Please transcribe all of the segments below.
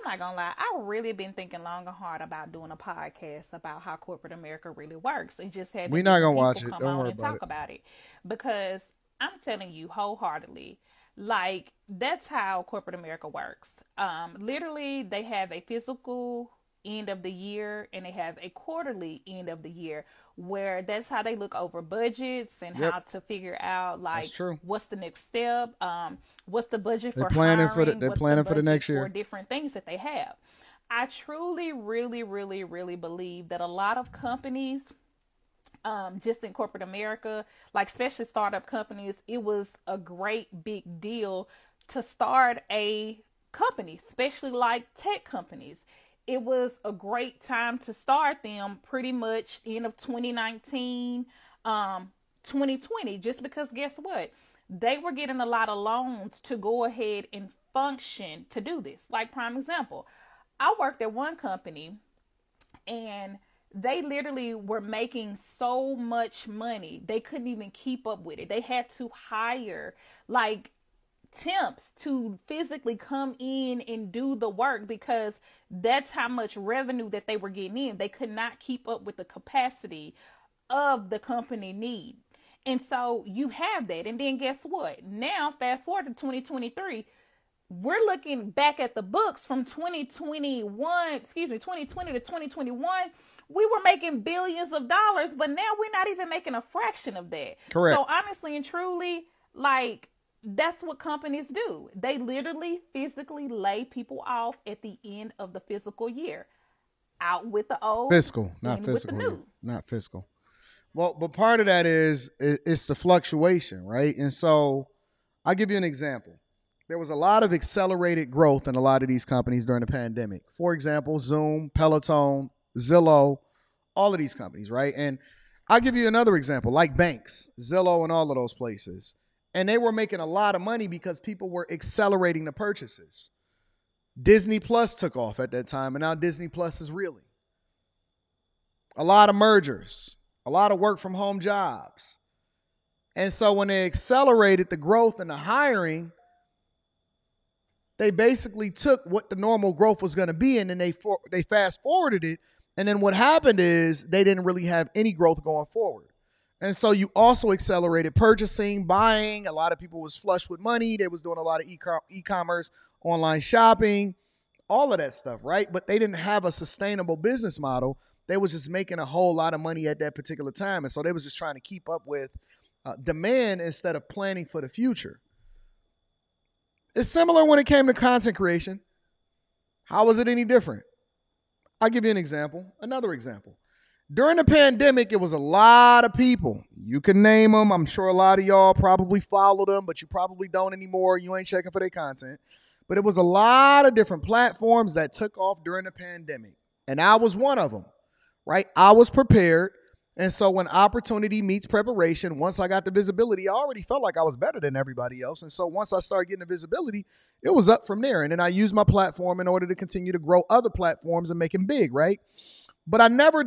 not gonna lie, I really been thinking long and hard about doing a podcast about how corporate America really works and just We're having not different gonna people watch it. come Don't on worry and about talk it. about it. Because I'm telling you wholeheartedly, like that's how corporate America works. Literally, they have a physical end of the year and they have a quarterly end of the year where that's how they look over budgets and Yep, how to figure out that's like true. what's the next step, what's the budget They're for planning for the hiring, they're what's the planning for the budget next for year. different things that they have. I truly really really really believe that a lot of companies, just in corporate America, like especially startup companies, it was a great big deal to start a company, especially like tech companies. It was a great time to start them pretty much end of 2019, 2020, just because guess what? They were getting a lot of loans to go ahead and function to do this. Like, prime example, I worked at one company and they literally were making so much money they couldn't even keep up with it. They had to hire like temps to physically come in and do the work because that's how much revenue that they were getting in. They could not keep up with the capacity of the company need. And so you have that. And then guess what? Now, fast forward to 2023, we're looking back at the books from 2020 to 2021. We were making billions of dollars, but now we're not even making a fraction of that. Correct. So honestly and truly, like that's what companies do. They literally physically lay people off at the end of the fiscal year. Out with the old, Fiscal, not in with the physical. new. Not fiscal. Well, but part of that is it's the fluctuation, right? And so I'll give you an example. There was a lot of accelerated growth in a lot of these companies during the pandemic. For example, Zoom, Peloton, Zillow, all of these companies, right? And I'll give you another example, like banks, Zillow, and all of those places. And they were making a lot of money because people were accelerating the purchases. Disney Plus took off at that time, and now Disney Plus is reeling. A lot of mergers, a lot of work from home jobs. And so when they accelerated the growth and the hiring, they basically took what the normal growth was going to be and then they fast forwarded it. And then what happened is they didn't really have any growth going forward. And so you also accelerated purchasing, buying. A lot of people was flush with money. They was doing a lot of e-commerce, online shopping, all of that stuff, right? But they didn't have a sustainable business model. They was just making a whole lot of money at that particular time. And so they was just trying to keep up with demand instead of planning for the future. It's similar when it came to content creation. How was it any different? I'll give you an example, another example. During the pandemic, it was a lot of people. You can name them. I'm sure a lot of y'all probably follow them, but you probably don't anymore. You ain't checking for their content. But it was a lot of different platforms that took off during the pandemic. And I was one of them, right? I was prepared. And so when opportunity meets preparation, once I got the visibility, I already felt like I was better than everybody else. And so once I started getting the visibility, it was up from there. And then I used my platform in order to continue to grow other platforms and make them big, right? But I never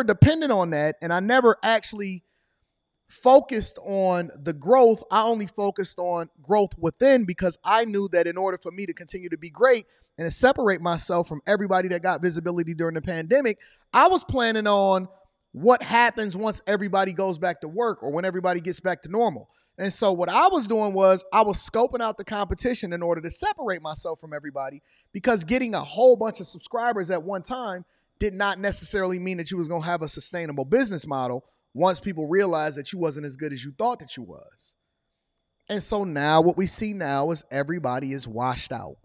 depended on that, and I never actually focused on the growth. I only focused on growth within because I knew that in order for me to continue to be great and to separate myself from everybody that got visibility during the pandemic, I was planning on what happens once everybody goes back to work or when everybody gets back to normal. And so what I was doing was I was scoping out the competition in order to separate myself from everybody because getting a whole bunch of subscribers at one time did not necessarily mean that you was going to have a sustainable business model once people realized that you wasn't as good as you thought that you was. And so now what we see now is everybody is washed out.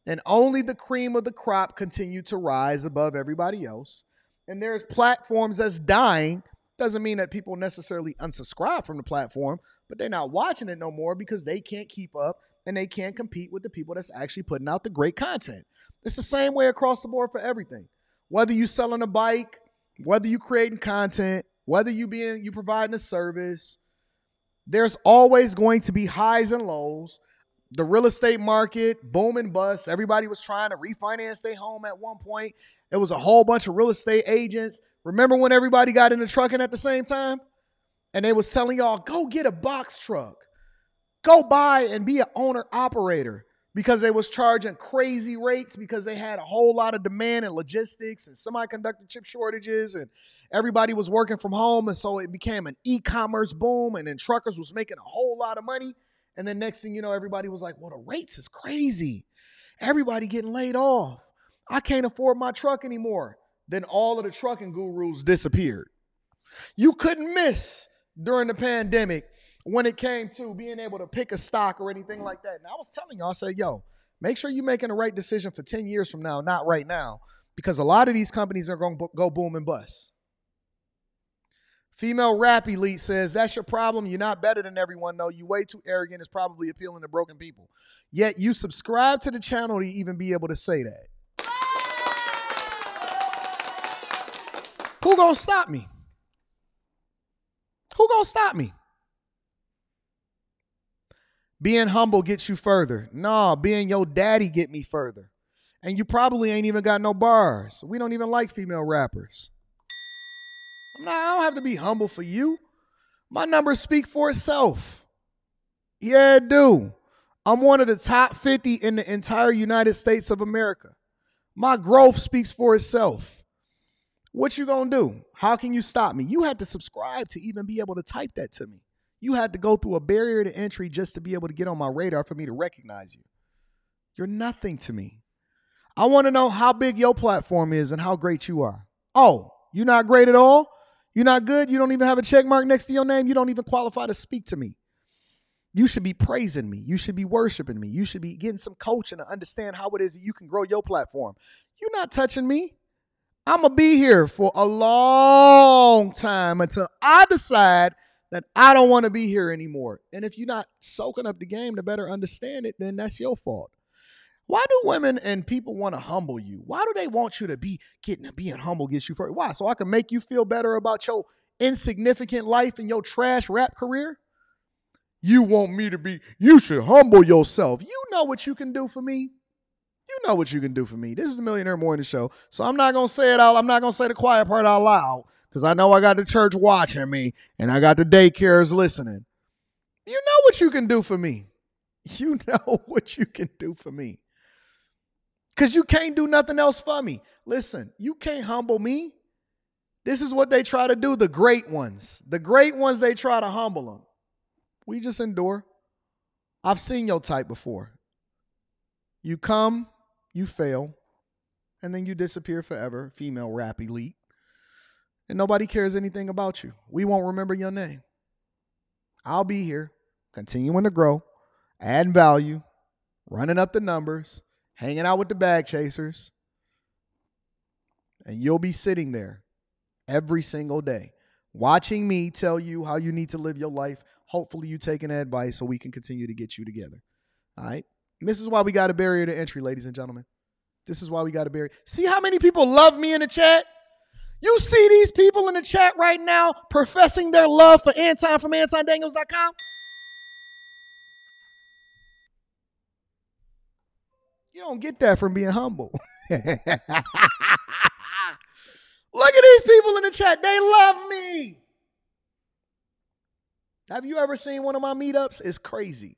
And only the cream of the crop continue to rise above everybody else. And there's platforms that's dying. Doesn't mean that people necessarily unsubscribe from the platform, but they're not watching it no more because they can't keep up and they can't compete with the people that's actually putting out the great content. It's the same way across the board for everything. Whether you selling a bike, whether you creating content, whether you providing a service, there's always going to be highs and lows. The real estate market, boom and bust. Everybody was trying to refinance their home at one point. It was a whole bunch of real estate agents. Remember when everybody got into trucking at the same time? And they was telling y'all, go get a box truck. Go buy and be an owner operator because they was charging crazy rates because they had a whole lot of demand in logistics and semiconductor chip shortages, and everybody was working from home. And so it became an e-commerce boom, and then truckers was making a whole lot of money. And then next thing you know, everybody was like, well, the rates is crazy. Everybody getting laid off. I can't afford my truck anymore. Then all of the trucking gurus disappeared. You couldn't miss during the pandemic when it came to being able to pick a stock or anything like that. And I was telling y'all, I said, yo, make sure you're making the right decision for 10 years from now, not right now, because a lot of these companies are going to go boom and bust. Female rap elite says, that's your problem. You're not better than everyone, though. You way too arrogant. It's probably appealing to broken people. Yet you subscribe to the channel to even be able to say that. Who gonna stop me? Who gonna stop me? Being humble gets you further. No, being your daddy get me further. And you probably ain't even got no bars. We don't even like female rappers. I don't have to be humble for you. My numbers speak for itself. Yeah, it do. I'm one of the top 50 in the entire United States of America. My growth speaks for itself. What you gonna do? How can you stop me? You had to subscribe to even be able to type that to me. You had to go through a barrier to entry just to be able to get on my radar for me to recognize you. You're nothing to me. I want to know how big your platform is and how great you are. Oh, you're not great at all? You're not good? You don't even have a check mark next to your name? You don't even qualify to speak to me. You should be praising me. You should be worshiping me. You should be getting some coaching to understand how it is that you can grow your platform. You're not touching me. I'm going to be here for a long time until I decide that I don't want to be here anymore. And if you're not soaking up the game to better understand it, then that's your fault. Why do women and people want to humble you? Why do they want you to be being humble gets you first? Why? So I can make you feel better about your insignificant life and your trash rap career? You want me to be, you should humble yourself. You know what you can do for me. You know what you can do for me. This is the Millionaire Morning Show. So I'm not going to say it out. I'm not going to say the quiet part out loud because I know I got the church watching me and I got the daycares listening. You know what you can do for me. You know what you can do for me. Because you can't do nothing else for me. Listen, you can't humble me. This is what they try to do, the great ones. The great ones, they try to humble them. We just endure. I've seen your type before. You come, you fail, and then you disappear forever, female rap elite. And nobody cares anything about you. We won't remember your name. I'll be here, continuing to grow, adding value, running up the numbers, hanging out with the bag chasers. And you'll be sitting there every single day, watching me tell you how you need to live your life. Hopefully you taking advice so we can continue to get you together. All right? And this is why we got a barrier to entry, ladies and gentlemen. This is why we got a barrier. See how many people love me in the chat? You see these people in the chat right now professing their love for Anton from AntonDaniels.com? You don't get that from being humble. Look at these people in the chat. They love me. Have you ever seen one of my meetups? It's crazy.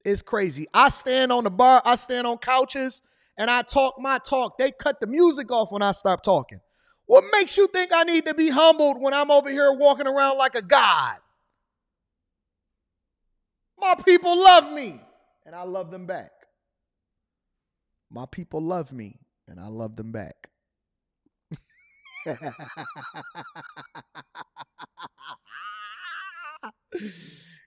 It's crazy. I stand on the bar, I stand on couches, and I talk my talk. They cut the music off when I stop talking. What makes you think I need to be humbled when I'm over here walking around like a god? My people love me, and I love them back. My people love me, and I love them back.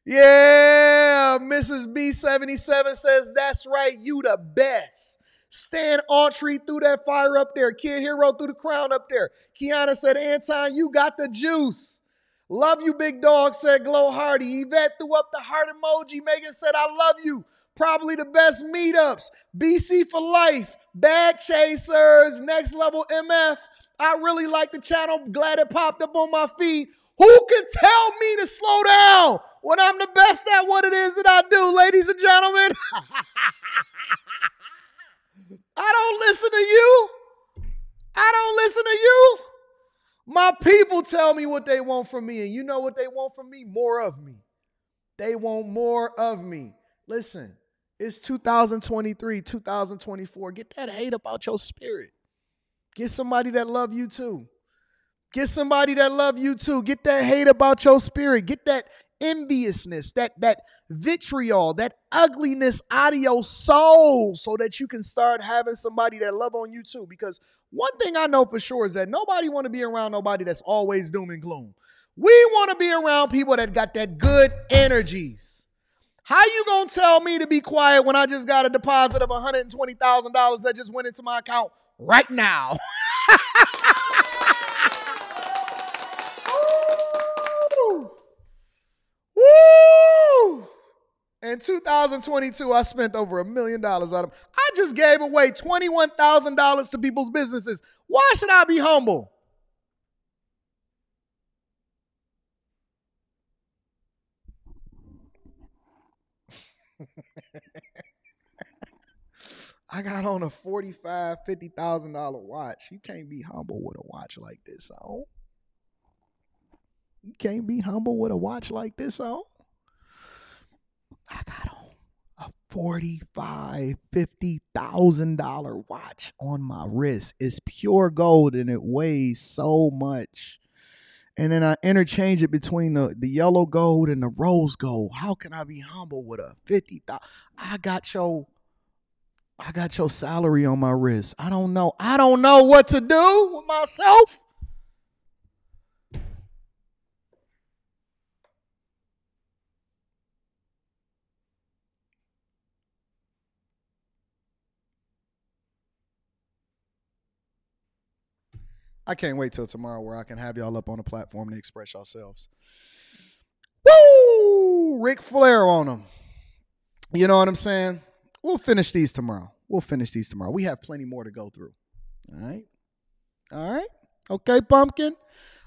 Yeah, Mrs. B77 says, that's right, you the best. Stan Autry threw that fire up there. Kid Hero threw the crown up there. Kiana said, Anton, you got the juice. Love you, big dog, said Glow Hardy. Yvette threw up the heart emoji. Megan said, I love you. Probably the best meetups. BC for life. Bag Chasers. Next Level MF. I really like the channel. Glad it popped up on my feed. Who can tell me to slow down when I'm the best at what it is that I do, ladies and gentlemen? I don't listen to you. I don't listen to you. My people tell me what they want from me, and you know what they want from me? More of me. They want more of me. Listen, It's 2023, 2024. Get that hate up out your spirit. Get somebody that love you too. Get somebody that love you too. Get that hate about your spirit. Get that enviousness, that vitriol, that ugliness out of your soul so that you can start having somebody that love on you too. Because one thing I know for sure is that nobody want to be around nobody that's always doom and gloom. We want to be around people that got that good energies. How you gonna tell me to be quiet when I just got a deposit of $120,000 that just went into my account right now? Woo! In 2022, I spent over $1 million on them. I just gave away $21,000 to people's businesses. Why should I be humble? I got on a $45,000, $50,000 watch. You can't be humble with a watch like this on. You can't be humble with a watch like this on. I got on a $45,000, $50,000 watch on my wrist. It's pure gold and it weighs so much. And then I interchange it between the yellow gold and the rose gold. How can I be humble with a 50,000? I got your salary on my wrist. I don't know what to do with myself. I can't wait till tomorrow where I can have y'all up on a platform to express yourselves. Woo! Ric Flair on them. You know what I'm saying? We'll finish these tomorrow. We have plenty more to go through. All right? All right? Okay, Pumpkin?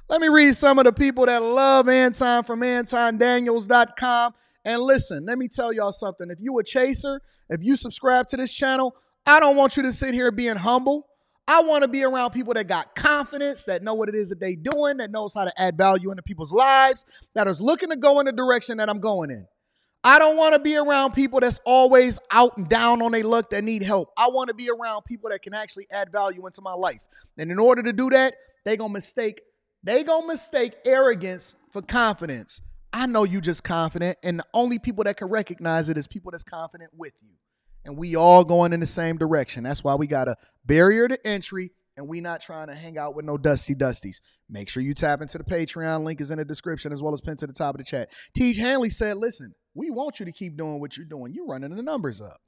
Let me read some of the people that love Anton from AntonDaniels.com. And listen, let me tell y'all something. If you a chaser, if you subscribe to this channel, I don't want you to sit here being humble. I want to be around people that got confidence, that know what it is that they doing, that knows how to add value into people's lives, that is looking to go in the direction that I'm going in. I don't want to be around people that's always out and down on their luck that need help. I want to be around people that can actually add value into my life. And in order to do that, they're going to mistake arrogance for confidence. I know you just confident, and the only people that can recognize it is people that's confident with you. And we all going in the same direction. That's why we got a barrier to entry, and we not trying to hang out with no dusty dusties. Make sure you tap into the Patreon. Link is in the description as well as pinned to the top of the chat. Tej Hanley said, listen, we want you to keep doing what you're doing. You're running the numbers up.